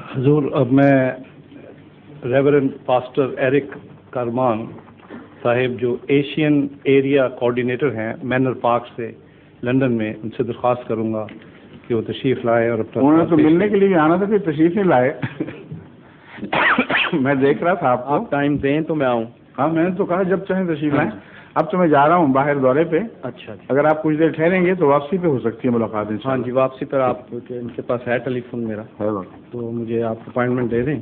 حضور، اب میں ریورنڈ پاسٹر ایرک کارمان صاحب جو ایشین ایریا کوآرڈینیٹر ہیں مینر پارک سے لندن میں، ان سے درخواست کروں گا کہ وہ تشریف لائے اور اپنا انہوں نے تو ملنے کے لیے آنا تھا، پھر تشریف نہیں لائے. میں دیکھ رہا تھا آپ ٹائم دیں تو میں آؤں. ہاں، میں نے تو کہا جب چاہیں تشریف لائیں. اب تو میں جا رہا ہوں باہر دورے پہ. اچھا، اگر آپ کچھ دیر ٹھہریں گے تو واپسی پہ ہو سکتی ہے ملاقات. ہاں جی، واپسی پر آپ ان کے پاس ہے ٹیلی فون میرا، تو مجھے آپ اپائنٹمنٹ دے دیں.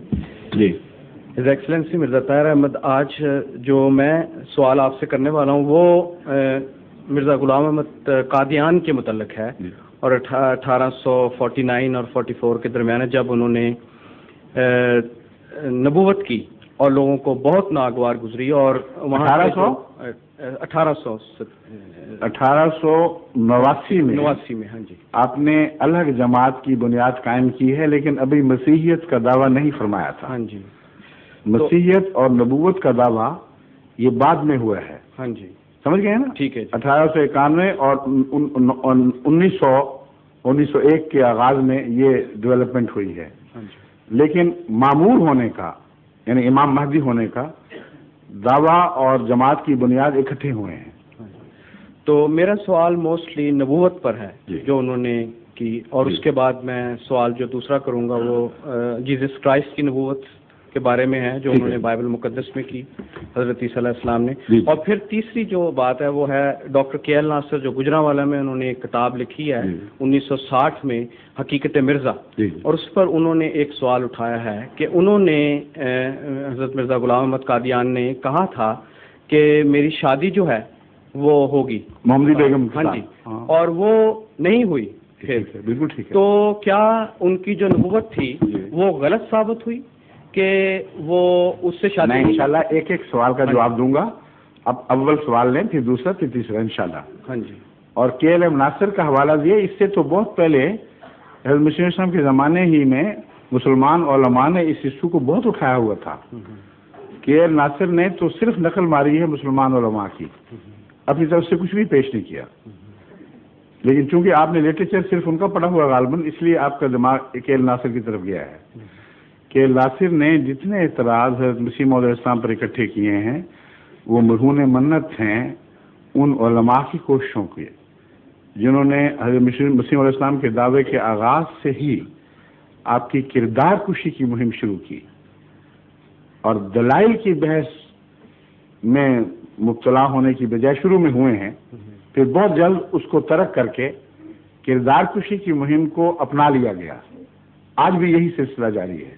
جی. ہز ایکسلنسی مرزا طاہر احمد، آج جو میں سوال آپ سے کرنے والا ہوں وہ مرزا غلام احمد قادیان کے متعلق ہے، اور 1849 اور 44 کے درمیان ہے، جب انہوں نے نبوت کی اور لوگوں کو بہت ناگوار گزری. اور وہاں 1889 میں ہاں جی آپ نے الگ جماعت کی بنیاد قائم کی ہے، لیکن ابھی مسیحیت کا دعویٰ نہیں فرمایا تھا. ہاں جی. مسیحیت اور نبوت کا دعویٰ یہ بعد میں ہوا ہے. ہاں جی، سمجھ گئے نا؟ ٹھیک ہے. 1891 اور 1901 کے آغاز میں یہ ڈیولپمنٹ ہوئی ہے. لیکن معمور ہونے کا، یعنی امام مہدی ہونے کا دعویٰ اور جماعت کی بنیاد اکٹھے ہوئے ہیں. تو میرا سوال موسٹلی نبوت پر ہے جو انہوں نے کی، اور اس کے بعد میں سوال جو دوسرا کروں گا وہ جیزس کرائسٹ کی نبوت کے بارے میں ہے جو انہوں نے بائبل مقدس میں کی، حضرت عیسیٰ علیہ السلام نے. اور پھر تیسری جو بات ہے وہ ہے ڈاکٹر کے ایل ناصر جو گجرانوالہ میں انہوں نے ایک کتاب لکھی ہے 1960 میں، حقیقت مرزا. اور اس پر انہوں نے ایک سوال اٹھایا ہے کہ انہوں نے حضرت مرزا غلام احمد قادیان نے کہا تھا کہ میری شادی جو ہے وہ ہوگی محمدی بیگم. ہاں جی، اور وہ نہیں ہوئی. بالکل ٹھیک ہے. تو کیا ان کی جو نبوت تھی وہ غلط ثابت ہوئی کہ وہ اس سے شادی؟ میں انشاءاللہ ایک ایک سوال کا جواب دوں گا. اب اول سوال لیں، پھر دوسرا، پھر تیسرا انشاءاللہ. ہاں جی. اور کے ایل ایم ناصر کا حوالہ دیے، اس سے تو بہت پہلے حضرت مسیح اسلام کے زمانے ہی میں مسلمان علماء نے اس ایشو کو بہت اٹھایا ہوا تھا. کے ایل ناصر نے تو صرف نقل ماری ہے مسلمان علماء کی، اپنی طرف سے کچھ بھی پیش نہیں کیا. لیکن چونکہ آپ نے لٹریچر صرف ان کا پڑھا ہوا غالباً، اس لیے آپ کا دماغ کے ایل ناصر کی طرف گیا ہے. کہ ناصر نے جتنے اعتراض حضرت مسیح موعود علیہ السلام پر اکٹھے کیے ہیں وہ مرہون منت ہیں ان علماء کی کوششوں کے، جنہوں نے حضرت مسیح علیہ السلام کے دعوے کے آغاز سے ہی آپ کی کردار کشی کی مہم شروع کی، اور دلائل کی بحث میں مبتلا ہونے کی بجائے شروع میں ہوئے ہیں، پھر بہت جلد اس کو ترک کر کے کردار کشی کی مہم کو اپنا لیا گیا. آج بھی یہی سلسلہ جاری ہے.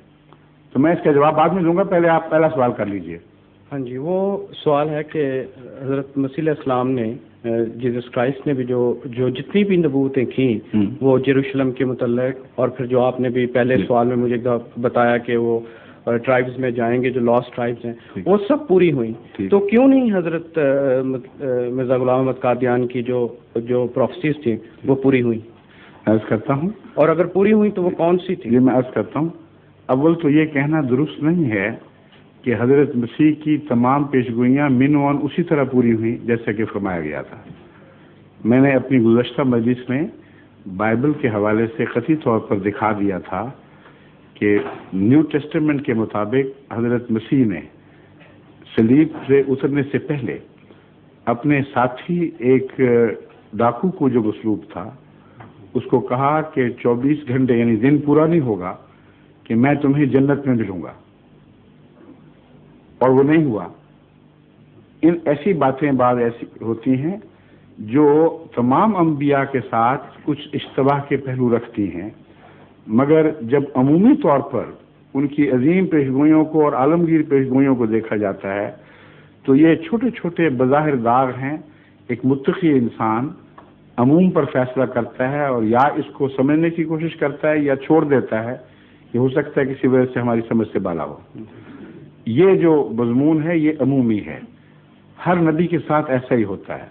تو میں اس کا جواب بعد میں دوں گا، پہلے آپ پہلا سوال کر لیجئے. ہاں جی، وہ سوال ہے کہ حضرت مسیح علیہ السلام نے، جیزس کرائسٹ نے بھی جو جتنی بھی نبوتیں کیں وہ یروشلم کے متعلق، اور پھر جو آپ نے بھی پہلے سوال میں مجھے بتایا کہ وہ ٹرائبز میں جائیں گے جو لاسٹ ٹرائبز ہیں، وہ سب پوری ہوئیں. تو کیوں نہیں حضرت مرزا غلام احمد قادیان کی جو پروفیسیز تھیں وہ پوری ہوئیں؟ عرض کرتا ہوں. اور اگر پوری ہوئی تو وہ کون سی تھی؟ یہ میں عرض کرتا ہوں. اول تو یہ کہنا درست نہیں ہے کہ حضرت مسیح کی تمام پیشگوئیاں منوان اسی طرح پوری ہوئیں جیسا کہ فرمایا گیا تھا. میں نے اپنی گزشتہ مجلس میں بائبل کے حوالے سے قطعی طور پر دکھا دیا تھا کہ نیو ٹیسٹمنٹ کے مطابق حضرت مسیح نے صلیب سے اترنے سے پہلے اپنے ساتھی ایک ڈاکو کو جو مسلوب تھا اس کو کہا کہ 24 گھنٹے یعنی دن پورا نہیں ہوگا کہ میں تمہیں جنت میں ملوں گا، اور وہ نہیں ہوا. ایسی باتیں بعض ایسی ہوتی ہیں جو تمام انبیاء کے ساتھ کچھ اشتباہ کے پہلو رکھتی ہیں، مگر جب عمومی طور پر ان کی عظیم پیشگوئیوں کو اور عالمگیر پیشگوئیوں کو دیکھا جاتا ہے تو یہ چھوٹے چھوٹے بظاہر داغ ہیں. ایک متقی انسان عموم پر فیصلہ کرتا ہے اور یا اس کو سمجھنے کی کوشش کرتا ہے یا چھوڑ دیتا ہے. یہ ہو سکتا ہے کسی وجہ سے ہماری سمجھ سے بالا ہو. یہ جو مضمون ہے یہ عمومی ہے، ہر نبی کے ساتھ ایسا ہی ہوتا ہے.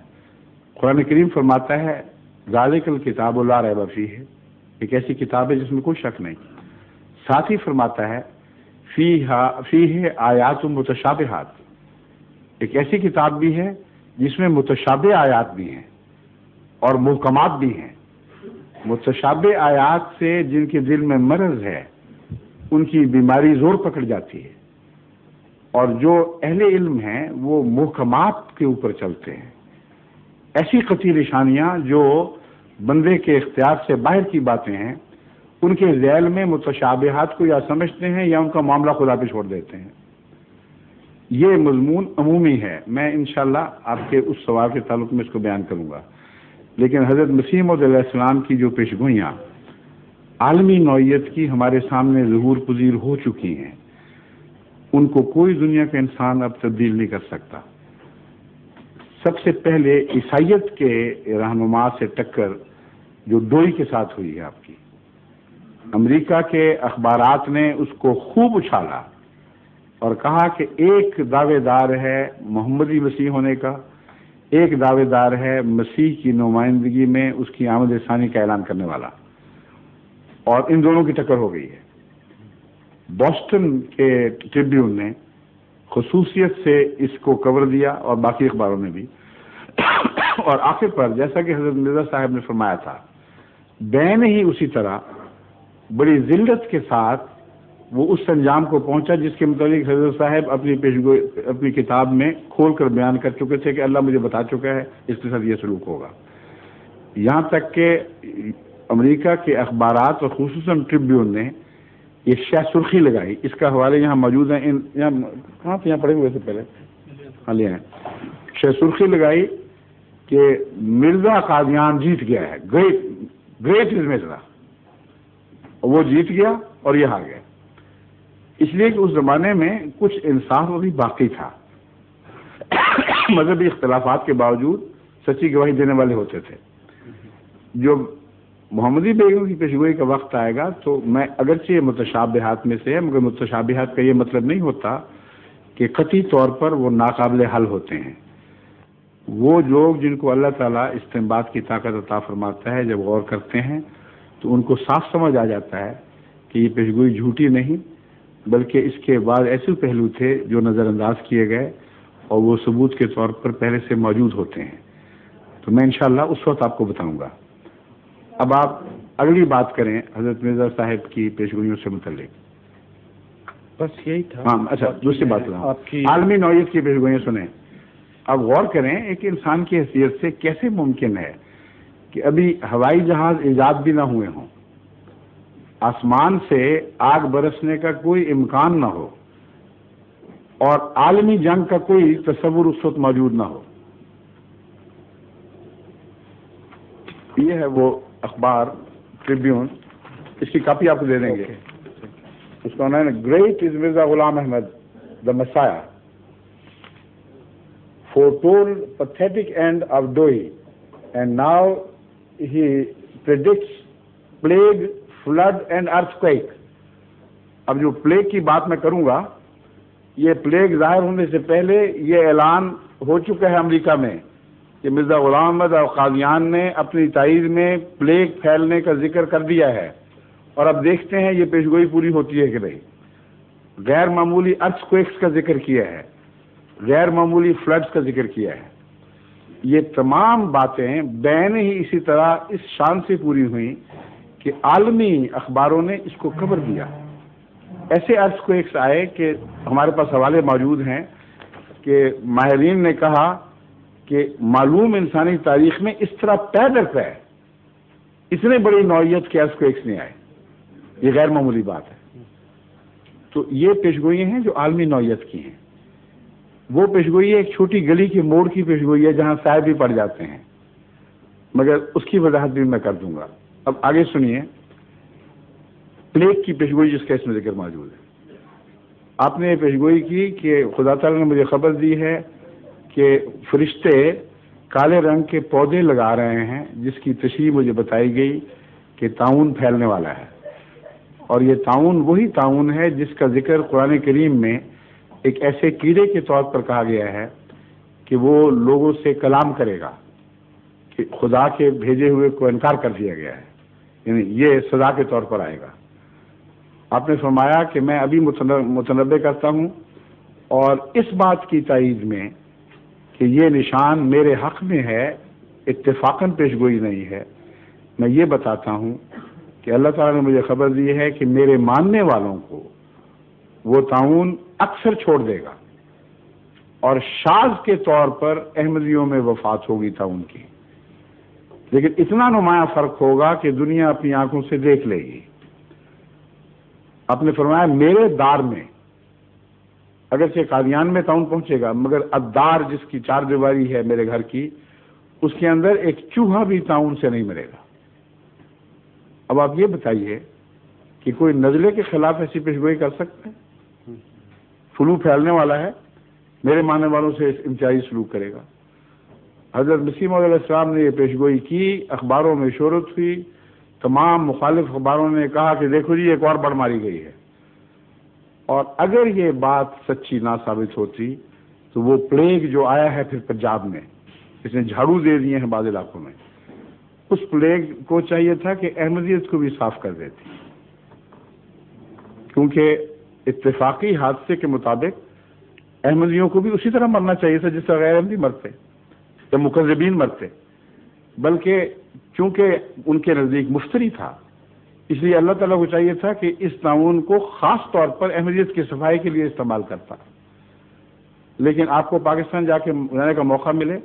قرآن کریم فرماتا ہے ذالک الکتاب لا ریب فیہ، ایک ایسی کتاب ہے جس میں کوئی شک نہیں. ساتھ ہی فرماتا ہے فیہ آیات متشابہات، ایک ایسی کتاب بھی ہے جس میں متشابہ آیات بھی ہیں اور محکمات بھی ہیں. متشابہ آیات سے جن کے دل میں مرض ہے ان کی بیماری زور پکڑ جاتی ہے، اور جو اہل علم ہیں وہ محکمات کے اوپر چلتے ہیں، ایسی قطعی نشانیاں جو بندے کے اختیار سے باہر کی باتیں ہیں ان کے ذیل میں متشابہات کو یا سمجھتے ہیں یا ان کا معاملہ خدا پہ چھوڑ دیتے ہیں۔ یہ مضمون عمومی ہے، میں انشاءاللہ آپ کے اس سوال کے تعلق میں اس کو بیان کروں گا، لیکن حضرت مسیح موعود علیہ السلام کی جو پیشگوئیاں عالمی نوعیت کی ہمارے سامنے ظہور پذیر ہو چکی ہیں، ان کو کوئی دنیا کا انسان اب تبدیل نہیں کر سکتا۔ سب سے پہلے عیسائیت کے رہنما سے ٹکر جو ڈوئی کے ساتھ ہوئی ہے آپ کی، امریکہ کے اخبارات نے اس کو خوب اچھالا اور کہا کہ ایک دعوے دار ہے محمدی مسیح ہونے کا، ایک دعوے دار ہے مسیح کی نمائندگی میں اس کی آمد ثانی کا اعلان کرنے والا، اور ان دونوں کی ٹکر ہو گئی ہے۔ بوسٹن کے ٹریبیون نے خصوصیت سے اس کو کور دیا اور باقی اخباروں نے بھی، اور آخر پر جیسا کہ حضرت مرزا صاحب نے فرمایا تھا، بین ہی اسی طرح بڑی ذلت کے ساتھ وہ اس انجام کو پہنچا جس کے متعلق حضرت صاحب اپنی کتاب میں کھول کر بیان کر چکے تھے کہ اللہ مجھے بتا چکا ہے اس کے ساتھ یہ سلوک ہوگا۔ یہاں تک کہ امریکہ کے اخبارات اور خصوصاً ٹریبیون نے یہ شہ سرخی لگائی، اس کا حوالے یہاں موجود ہیں، کہاں یہاں پڑے ہوئے تھے پہلے، ہاں لے آئے، شہ سرخی لگائی کہ مرزا قادیان جیت گیا ہے، گریٹ از مرزا، وہ جیت گیا اور یہ ہار گیا، اس لیے کہ اس زمانے میں کچھ انصاف ابھی باقی تھا، مذہبی اختلافات کے باوجود سچی گواہی دینے والے ہوتے تھے۔ جو محمدی بیگم کی پیشگوئی کا وقت آئے گا تو میں اگرچہ یہ متشابہات میں سے ہے، مگر متشابہات کا یہ مطلب نہیں ہوتا کہ قطعی طور پر وہ ناقابل حل ہوتے ہیں۔ وہ لوگ جن کو اللہ تعالیٰ استنباط کی طاقت عطا فرماتا ہے، جب غور کرتے ہیں تو ان کو صاف سمجھ آ جاتا ہے کہ یہ پیشگوئی جھوٹی نہیں، بلکہ اس کے بعد ایسے پہلو تھے جو نظر انداز کیے گئے اور وہ ثبوت کے طور پر پہلے سے موجود ہوتے ہیں۔ تو میں انشاءاللہ اس وقت آپ کو بتاؤں گا۔ اب آپ اگلی بات کریں حضرت مرزا صاحب کی پیشگوئیوں سے متعلق۔ بس یہی تھا۔ ہاں اچھا، دوسری بات عالمی نوعیت کی پیشگوئیاں سنیں۔ اب غور کریں ایک انسان کی حیثیت سے کیسے ممکن ہے کہ ابھی ہوائی جہاز ایجاد بھی نہ ہوئے ہوں، آسمان سے آگ برسنے کا کوئی امکان نہ ہو، اور عالمی جنگ کا کوئی تصور اس وقت موجود نہ ہو۔ یہ ہے وہ اخبار ٹریبیون، اس کی کاپی آپ کو دے دیں گے۔ اس کا نام ہے great is Mirza Ghulam Ahmad the مسایا، foretold pathetic end of Doi, and now he predicts plague, flood and earthquake. اب جو پلیگ کی بات میں کروں گا، یہ پلیگ ظاہر ہونے سے پہلے یہ اعلان ہو چکا ہے امریکہ میں کہ مرزا غلام احمد اور قادیان نے اپنی تائید میں پلیگ پھیلنے کا ذکر کر دیا ہے، اور اب دیکھتے ہیں یہ پیشگوئی پوری ہوتی ہے کہ نہیں۔ غیر معمولی ارتھکویکس کا ذکر کیا ہے، غیر معمولی فلڈز کا ذکر کیا ہے۔ یہ تمام باتیں بین ہی اسی طرح اس شان سے پوری ہوئیں کہ عالمی اخباروں نے اس کو کور دیا۔ ایسے ارتھکویکس آئے کہ ہمارے پاس حوالے موجود ہیں کہ ماہرین نے کہا کہ معلوم انسانی تاریخ میں اس طرح پیدا ہے، اتنے بڑی نوعیت کے ارتھکویکس نہیں آئے۔ یہ غیر معمولی بات ہے۔ تو یہ پیشگوئی ہیں جو عالمی نوعیت کی ہیں۔ وہ پیشگوئی ایک چھوٹی گلی کے موڑ کی پیشگوئی ہے جہاں صاحب بھی پڑ جاتے ہیں، مگر اس کی وضاحت بھی میں کر دوں گا۔ اب آگے سنیے پلیگ کی پیشگوئی جس کا اس میں ذکر موجود ہے۔ آپ نے یہ پیشگوئی کی کہ خدا تعالیٰ نے مجھے خبر دی ہے کہ فرشتے کالے رنگ کے پودے لگا رہے ہیں جس کی تشریح مجھے بتائی گئی کہ طاعون پھیلنے والا ہے، اور یہ طاعون وہی طاعون ہے جس کا ذکر قرآن کریم میں ایک ایسے کیڑے کے طور پر کہا گیا ہے کہ وہ لوگوں سے کلام کرے گا، کہ خدا کے بھیجے ہوئے کو انکار کر دیا گیا ہے، یعنی یہ سزا کے طور پر آئے گا۔ آپ نے فرمایا کہ میں ابھی متنبع کرتا ہوں، اور اس بات کی تائید میں کہ یہ نشان میرے حق میں ہے، اتفاقاً پیشگوئی نہیں ہے، میں یہ بتاتا ہوں کہ اللہ تعالیٰ نے مجھے خبر دی ہے کہ میرے ماننے والوں کو وہ تعاون اکثر چھوڑ دے گا، اور شاذ کے طور پر احمدیوں میں وفات ہوگی تعاون کی، لیکن اتنا نمایاں فرق ہوگا کہ دنیا اپنی آنکھوں سے دیکھ لے گی۔ آپ نے فرمایا میرے دار میں اگرچہ قادیان میں تعاون پہنچے گا، مگر الدار جس کی چار دیواری ہے میرے گھر کی، اس کے اندر ایک چوہا بھی تعاون سے نہیں مرے گا۔ اب آپ یہ بتائیے کہ کوئی نزلے کے خلاف ایسی پیشگوئی کر سکتے ہیں؟ فلو پھیلنے والا ہے، میرے ماننے والوں سے امتیازی سلوک کرے گا۔ حضرت مسیح موعود علیہ السلام نے یہ پیشگوئی کی، اخباروں میں شہرت ہوئی، تمام مخالف اخباروں نے کہا کہ دیکھو جی ایک اور بڑھ ماری گئی ہے، اور اگر یہ بات سچی نہ ثابت ہوتی تو وہ پلیگ جو آیا ہے پھر پنجاب میں، اس نے جھاڑو دے دیے ہیں بعض علاقوں میں، اس پلیگ کو چاہیے تھا کہ احمدیت کو بھی صاف کر دیتی، کیونکہ اتفاقی حادثے کے مطابق احمدیوں کو بھی اسی طرح مرنا چاہیے تھا جس طرح غیر احمدی مرتے یا مکذبین مرتے، بلکہ چونکہ ان کے نزدیک مفتری تھا، اس لیے اللہ تعالیٰ کو چاہیے تھا کہ اس تعاون کو خاص طور پر احمدیت کی صفائی کے لیے استعمال کرتا۔ لیکن آپ کو پاکستان جا کے جانے کا موقع ملے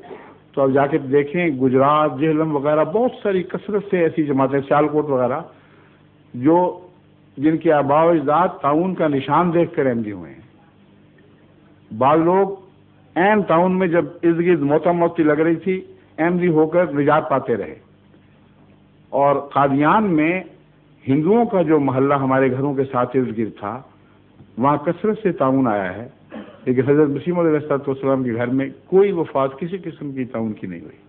تو آپ جا کے دیکھیں، گجرات، جہلم وغیرہ بہت ساری کثرت سے ایسی جماعتیں، سیالکوٹ وغیرہ، جو جن کے آباء و اجداد تعاون کا نشان دیکھ کر احمدی ہوئے ہیں۔ بعض لوگ عین تعاون میں جب ارد گرد موتا موتی لگ رہی تھی احمدی ہو کر نجات پاتے رہے، اور قادیان میں ہندوؤں کا جو محلہ ہمارے گھروں کے ساتھ ارد گرد تھا وہاں کثرت سے تعاون آیا ہے، لیکن حضرت مسیح موعود علیہ السلام کے گھر میں کوئی وفات کسی قسم کی تعاون کی نہیں ہوئی۔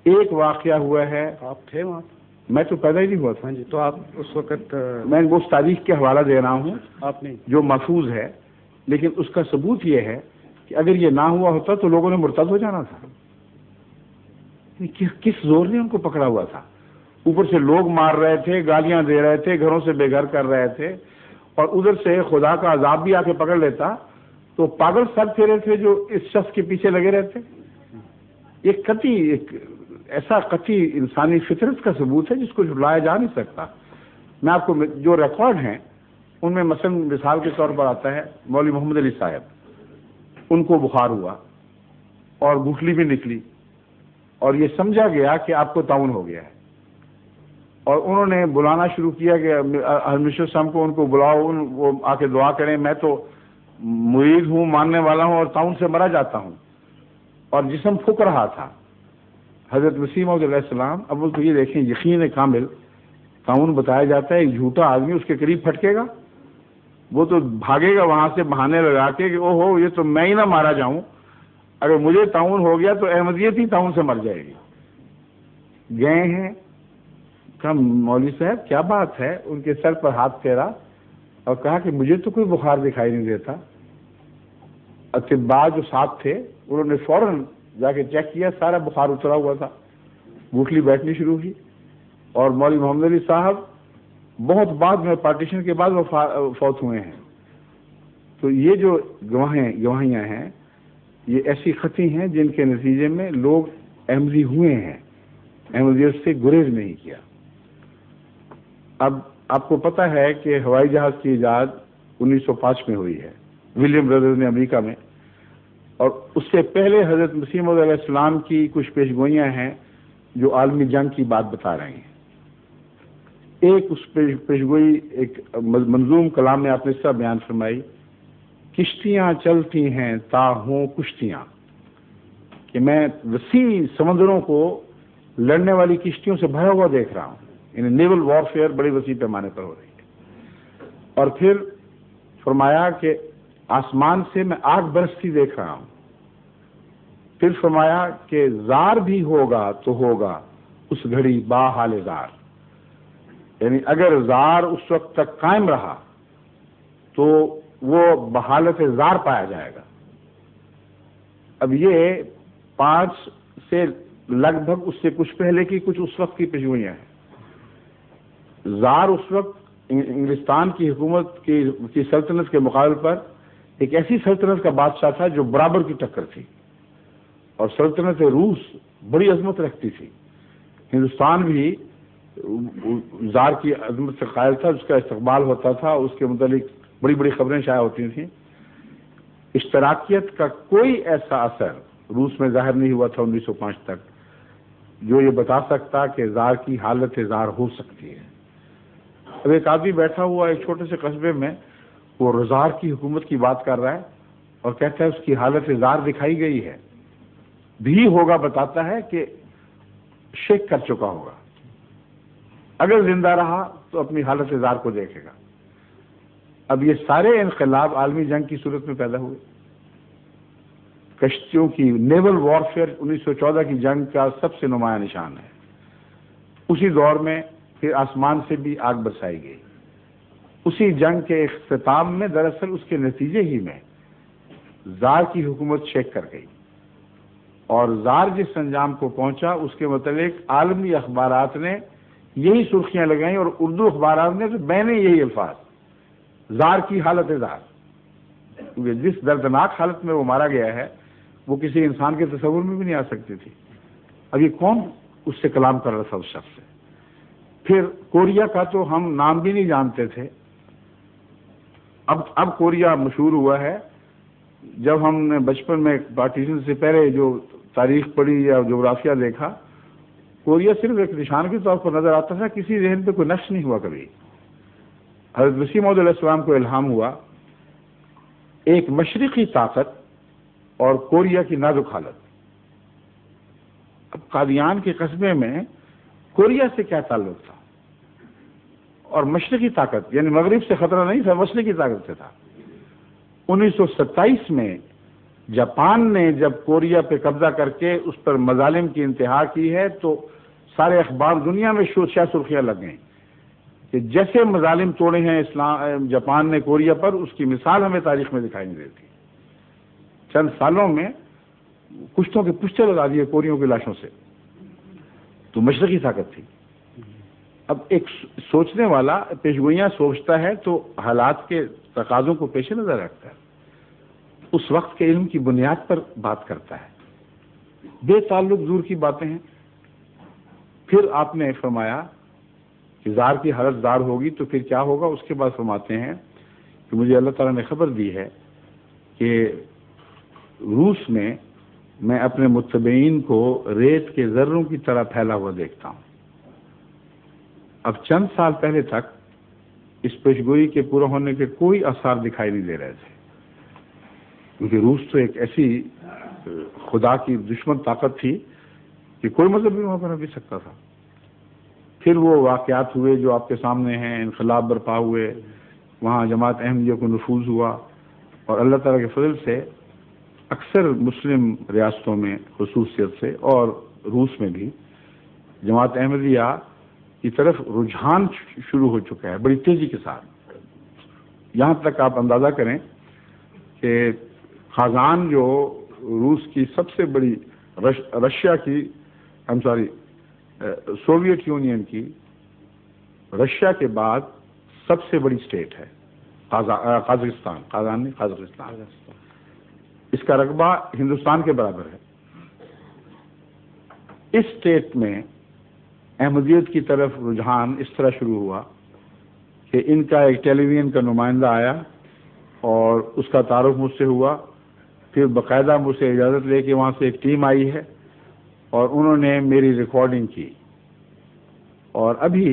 ایک واقعہ ہوا ہے، آپ تھے وہاں؟ میں تو پیدا ہی نہیں ہوا تھا۔ ہاں جی، تو آپ اس وقت میں اس تاریخ کے حوالہ دے رہا ہوں آپ نے جو محفوظ ہے، لیکن اس کا ثبوت یہ ہے کہ اگر یہ نہ ہوا ہوتا تو لوگوں نے مرتد ہو جانا تھا۔ کس زور نے ان کو پکڑا ہوا تھا؟ اوپر سے لوگ مار رہے تھے، گالیاں دے رہے تھے، گھروں سے بے گھر کر رہے تھے، اور ادھر سے خدا کا عذاب بھی آ کے پکڑ لیتا تو پاگل سر پھیرے تھے جو اس شخص کے پیچھے لگے رہتے۔ یہ قطعی ایک ایسا قطعی انسانی فطرت کا ثبوت ہے جس کو جھٹلایا جا نہیں سکتا۔ میں آپ کو جو ریکارڈ ہیں ان میں مثلا مثال کے طور پر آتا ہے مولوی محمد علی صاحب، ان کو بخار ہوا اور گٹھلی بھی نکلی، اور یہ سمجھا گیا کہ آپ کو تعاون ہو گیا ہے، اور انہوں نے بلانا شروع کیا کہ ہرمیشور صاحب کو ان کو بلاؤ، وہ آ کے دعا کریں، میں تو مرید ہوں، ماننے والا ہوں، اور تعاون سے مرا جاتا ہوں، اور جسم پھک رہا تھا۔ حضرت مسیح موعود علیہ السلام، اب تو یہ دیکھیں یقین کامل، تعاون بتایا جاتا ہے، ایک جھوٹا آدمی اس کے قریب پھٹکے گا، وہ تو بھاگے گا وہاں سے بہانے لگا کے کہ او ہو یہ تو میں ہی نہ مارا جاؤں، اگر مجھے تعاون ہو گیا تو احمدیت ہی تعاون سے مر جائے گی۔ گئے ہیں، کہا مولوی صاحب کیا بات ہے؟ ان کے سر پر ہاتھ پھیرا اور کہا کہ مجھے تو کوئی بخار دکھائی نہیں دیتا۔ اطباء جو ساتھ تھے انہوں نے فوراً جا کے چیک کیا، سارا بخار اترا ہوا تھا، گٹھلی بیٹھنی شروع ہوئی، اور مولوی محمد علی صاحب بہت بعد میں پارٹیشن کے بعد وہ فوت ہوئے ہیں۔ تو یہ جو گواہیاں ہیں یہ ایسی خطی ہیں جن کے نتیجے میں لوگ احمدی ہوئے ہیں، احمدیت سے گریز نہیں کیا۔ اب آپ کو پتہ ہے کہ ہوائی جہاز کی ایجاد 1905 میں ہوئی ہے، ولیم برادرز نے امریکہ میں، اور اس سے پہلے حضرت مسیح موعود علیہ السلام کی کچھ پیشگوئیاں ہیں جو عالمی جنگ کی بات بتا رہی ہیں۔ ایک اس پیشگوئی ایک منظوم کلام میں آپ نے اس طرح بیان فرمائی، کشتیاں چلتی ہیں تا ہوں کشتیاں، کہ میں وسیع سمندروں کو لڑنے والی کشتیوں سے بھرا ہوا دیکھ رہا ہوں، یعنی نیول وارفیئر بڑی وسیع پیمانے پر ہو رہی ہے۔ اور پھر فرمایا کہ آسمان سے میں آگ برستی دیکھ رہا ہوں۔ پھر فرمایا کہ زار بھی ہوگا تو ہوگا اس گھڑی با حال زار، یعنی اگر زار اس وقت تک قائم رہا تو وہ بحالت زار پایا جائے گا۔ اب یہ 5 سے لگ بھگ اس سے کچھ پہلے کی کچھ اس وقت کی پیشگوئیاں ہیں۔ زار اس وقت انگلستان کی حکومت کی سلطنت کے مقابل پر ایک ایسی سلطنت کا بادشاہ تھا جو برابر کی ٹکر تھی، اور سلطنت روس بڑی عظمت رکھتی تھی۔ ہندوستان بھی زار کی عظمت سے قائل تھا، اس کا استقبال ہوتا تھا، اس کے متعلق بڑی بڑی خبریں شائع ہوتی تھیں. اشتراکیت کا کوئی ایسا اثر روس میں ظاہر نہیں ہوا تھا 1905 تک جو یہ بتا سکتا کہ زار کی حالت زار ہو سکتی ہے. اب ایک آدمی بیٹھا ہوا ایک چھوٹے سے قصبے میں، وہ زار کی حکومت کی بات کر رہا ہے اور کہتا ہے اس کی حالت زار دکھائی گئی ہے، بھی ہوگا بتاتا ہے کہ شیک کر چکا ہوگا، اگر زندہ رہا تو اپنی حالت زار کو دیکھے گا. اب یہ سارے انقلاب عالمی جنگ کی صورت میں پیدا ہوئے. کشتیوں کی نیول وارفیئر 1914 کی جنگ کا سب سے نمایاں نشان ہے. اسی دور میں پھر آسمان سے بھی آگ برسائی گئی. اسی جنگ کے اختتام میں دراصل اس کے نتیجے ہی میں زار کی حکومت شیک کر گئی، اور زار جس انجام کو پہنچا اس کے متعلق عالمی اخبارات نے یہی سرخیاں لگائیں، اور اردو اخبارات نے تو بینے یہی الفاظ، زار کی حالت زار. کیونکہ جس دردناک حالت میں وہ مارا گیا ہے وہ کسی انسان کے تصور میں بھی نہیں آ سکتی تھی. اب یہ کون اس سے کلام کر رہا تھا اس شخص سے؟ پھر کوریا کا تو ہم نام بھی نہیں جانتے تھے. اب کوریا مشہور ہوا ہے. جب ہم نے بچپن میں پارٹیشن سے پہلے جو تاریخ پڑھی یا جغرافیہ دیکھا، کوریا صرف ایک نشان کے طور پر نظر آتا تھا، کسی ذہن پہ کوئی نقش نہیں ہوا کبھی. حضرت مسیح موعود علیہ السلام کو الہام ہوا ایک مشرقی طاقت اور کوریا کی نازک حالت. اب قادیان کے قصبے میں کوریا سے کیا تعلق تھا؟ اور مشرقی طاقت یعنی مغرب سے خطرہ نہیں تھا، مشرقی طاقت سے تھا. 1927 میں جاپان نے جب کوریا پہ قبضہ کر کے اس پر مظالم کی انتہا کی ہے تو سارے اخبار دنیا میں شورشیا سرخیاں لگ گئیں کہ جیسے مظالم توڑے ہیں جاپان نے کوریا پر، اس کی مثال ہمیں تاریخ میں دکھائی نہیں دیتی. چند سالوں میں کشتوں کے پشتے لگا دیے کوریوں کی لاشوں سے. تو مشرقی طاقت تھی. اب ایک سوچنے والا پیشگوئیاں سوچتا ہے تو حالات کے تقاضوں کو پیش نظر رکھتا ہے، اس وقت کے علم کی بنیاد پر بات کرتا ہے. بے تعلق دور کی باتیں ہیں. پھر آپ نے فرمایا کہ زار کی حالت زار ہوگی تو پھر کیا ہوگا. اس کے بعد فرماتے ہیں کہ مجھے اللہ تعالیٰ نے خبر دی ہے کہ روس میں میں اپنے متبعین کو ریت کے ذروں کی طرح پھیلا ہوا دیکھتا ہوں. اب چند سال پہلے تک اس پیشگوئی کے پورا ہونے کے کوئی آثار دکھائی نہیں دے رہے تھے، کیونکہ روس تو ایک ایسی خدا کی دشمن طاقت تھی کہ کوئی مذہب بھی وہاں پر نہ بھی سکتا تھا. پھر وہ واقعات ہوئے جو آپ کے سامنے ہیں، انقلاب برپا ہوئے، وہاں جماعت احمدیہ کو نفوذ ہوا، اور اللہ تعالیٰ کے فضل سے اکثر مسلم ریاستوں میں خصوصیت سے اور روس میں بھی جماعت احمدیہ کی طرف رجحان شروع ہو چکا ہے بڑی تیزی کے ساتھ. یہاں تک آپ اندازہ کریں کہ خاقان جو روس کی سب سے بڑی رشیا کی سوویت یونین کی رشیا کے بعد سب سے بڑی اسٹیٹ ہے قازقستان. خاقان نہیں، قازقستان. اس کا رقبہ ہندوستان کے برابر ہے. اس اسٹیٹ میں احمدیت کی طرف رجحان اس طرح شروع ہوا کہ ان کا ایک ٹیلی ویژن کا نمائندہ آیا اور اس کا تعارف مجھ سے ہوا. پھر باقاعدہ مجھ سے اجازت لے کے وہاں سے ایک ٹیم آئی ہے اور انہوں نے میری ریکارڈنگ کی. اور ابھی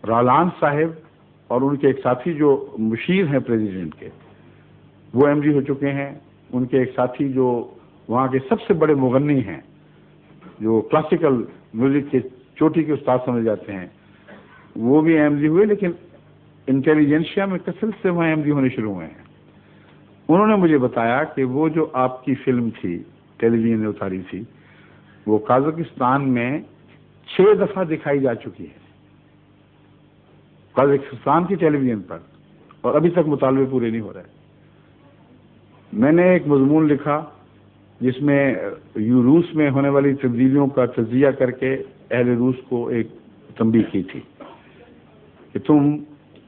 رالان صاحب اور ان کے ایک ساتھی جو مشیر ہیں پریزیڈنٹ کے، وہ ایم ڈی ہو چکے ہیں. ان کے ایک ساتھی جو وہاں کے سب سے بڑے مغنی ہیں، جو کلاسیکل میوزک کے چوٹی کے استاد سمجھے جاتے ہیں، وہ بھی ایم ڈی ہوئے. لیکن انٹیلیجنشیا میں کثرت سے وہاں ایم ڈی ہونے شروع ہوئے ہیں. انہوں نے مجھے بتایا کہ وہ جو آپ کی فلم تھی، ٹیلی ویژن نے اتاری تھی، وہ قازقستان میں 6 دفعہ دکھائی جا چکی ہے، قازقستان کی ٹیلی ویژن پر، اور ابھی تک مطالبے پورے نہیں ہو رہے. میں نے ایک مضمون لکھا جس میں روس میں ہونے والی تبدیلیوں کا تجزیہ کر کے اہل روس کو ایک تنبیہ کی تھی کہ تم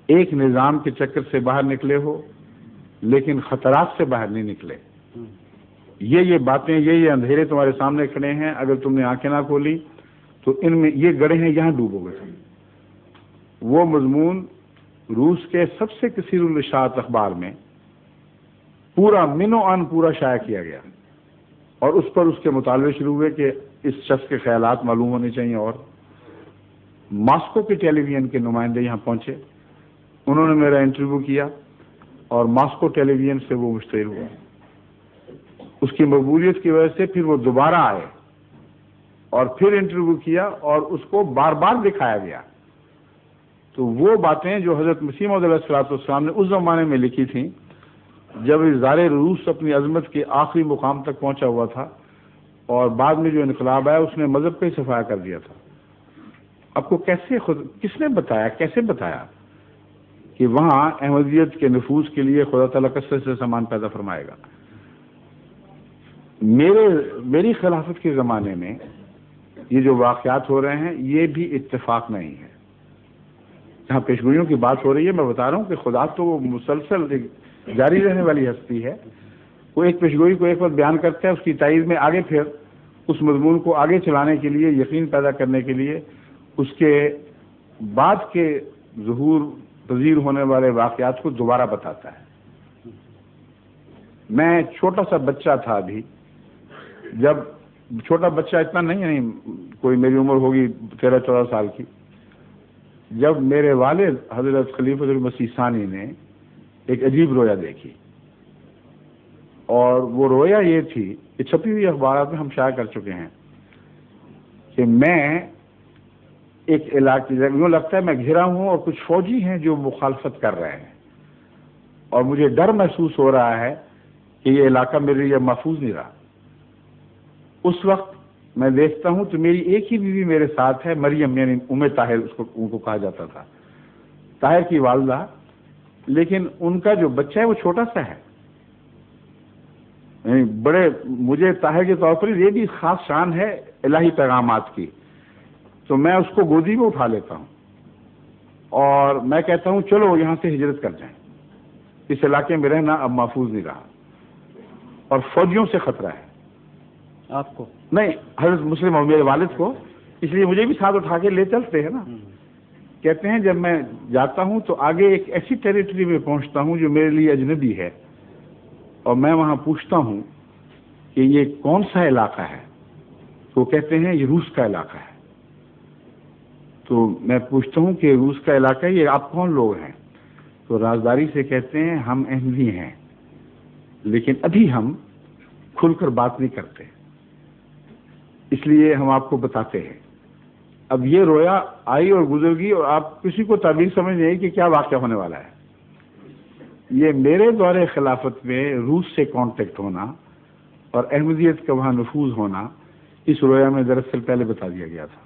ایک نظام کے چکر سے باہر نکلے ہو لیکن خطرات سے باہر نہیں نکلے. یہ باتیں، یہ اندھیرے تمہارے سامنے کھڑے ہیں. اگر تم نے آنکھیں نہ کھولی تو ان میں یہ گڑھے ہیں یہاں ڈوبو گے. وہ مضمون روس کے سب سے کثیر الاشاعت اخبار میں پورا منو ان پورا شائع کیا گیا اور اس پر اس کے مطالبے شروع ہوئے کہ اس شخص کے خیالات معلوم ہونے چاہیے. اور ماسکو کے ٹیلی ویژن کے نمائندے یہاں پہنچے, انہوں نے میرا انٹرویو کیا اور ماسکو ٹیلی ویژن سے وہ مشتہر ہوا. اس کی مقبولیت کی وجہ سے پھر وہ دوبارہ آئے اور پھر انٹرویو کیا اور اس کو بار بار دکھایا گیا. تو وہ باتیں جو حضرت مسیح موعود علیہ الصلوۃ والسلام نے اس زمانے میں لکھی تھیں جب اظہار روس اپنی عظمت کے آخری مقام تک پہنچا ہوا تھا اور بعد میں جو انقلاب آیا اس نے مذہب کا ہی صفایا کر دیا تھا. آپ کو کس نے بتایا, کیسے بتایا کہ وہاں احمدیت کے نفوذ کے لیے خدا تعالیٰ کثرت سے سامان پیدا فرمائے گا؟ میری خلافت کے زمانے میں یہ جو واقعات ہو رہے ہیں یہ بھی اتفاق نہیں ہے. جہاں پیشگوئیوں کی بات ہو رہی ہے, میں بتا رہا ہوں کہ خدا تو وہ مسلسل جاری رہنے والی ہستی ہے. وہ ایک پیشگوئی کو ایک وقت بیان کرتا ہے, اس کی تائید میں آگے پھر اس مضمون کو آگے چلانے کے لیے, یقین پیدا کرنے کے لیے اس کے بعد کے ظہور پذیر ہونے والے واقعات کو دوبارہ بتاتا ہے. میں چھوٹا سا بچہ تھا ابھی, جب چھوٹا بچہ اتنا نہیں کوئی میری عمر ہوگی 13-14 سال کی, جب میرے والد حضرت خلیفۃ المسیح ثانی نے ایک عجیب رویا دیکھی. اور وہ رویا یہ تھی, یہ چھپی ہوئی اخبارات میں ہم شائع کر چکے ہیں, کہ میں ایک علاقے یوں لگتا ہے میں گھرا ہوں اور کچھ فوجی ہیں جو مخالفت کر رہے ہیں اور مجھے ڈر محسوس ہو رہا ہے کہ یہ علاقہ میرے لیے محفوظ نہیں رہا. اس وقت میں دیکھتا ہوں تو میری ایک ہی بیوی میرے ساتھ ہے, مریم, یعنی ام طاہر ان کو کہا جاتا تھا, طاہر کی والدہ. لیکن ان کا جو بچہ ہے وہ چھوٹا سا ہے. مجھے طاہر کے طور پر یہ بھی خاص شان ہے الہی پیغامات کی, تو میں اس کو گودی میں اٹھا لیتا ہوں اور میں کہتا ہوں چلو یہاں سے ہجرت کر جائیں, اس علاقے میں رہنا اب محفوظ نہیں رہا اور فوجیوں سے خطرہ ہے. آپ کو نہیں, حضرت مسلم اور میرے والد کو, اس لیے مجھے بھی ساتھ اٹھا کے لے چلتے ہیں نا. کہتے ہیں جب میں جاتا ہوں تو آگے ایک ایسی ٹیریٹری میں پہنچتا ہوں جو میرے لیے اجنبی ہے اور میں وہاں پوچھتا ہوں کہ یہ کون سا علاقہ ہے, تو کہتے ہیں یہ روس کا علاقہ ہے. تو میں پوچھتا ہوں کہ روس کا علاقہ ہے, یہ آپ کون لوگ ہیں؟ تو رازداری سے کہتے ہیں ہم احمدی ہیں, لیکن ابھی ہم کھل کر بات نہیں کرتے, اس لیے ہم آپ کو بتاتے ہیں. اب یہ رویا آئی اور گزر گئی اور آپ کسی کو تعبیر سمجھ نہیں کہ کیا واقعہ ہونے والا ہے. یہ میرے دور خلافت میں روس سے کانٹیکٹ ہونا اور احمدیت کا وہاں نفوذ ہونا اس رویا میں دراصل پہلے بتا دیا گیا تھا.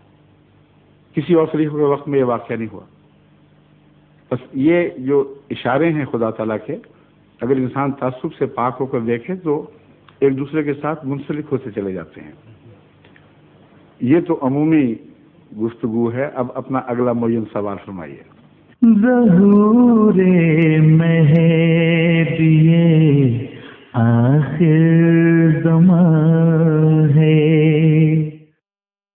کسی اور خلیفہ کے وقت میں یہ واقعہ نہیں ہوا. بس یہ جو اشارے ہیں خدا تعالیٰ کے, اگر انسان تعصب سے پاک ہو کر دیکھے تو ایک دوسرے کے ساتھ منسلک ہوتے چلے جاتے ہیں. یہ تو عمومی گفتگو ہے. اب اپنا اگلا معین سوال فرمائیے. ظہور مہدی آخر زمان ہے,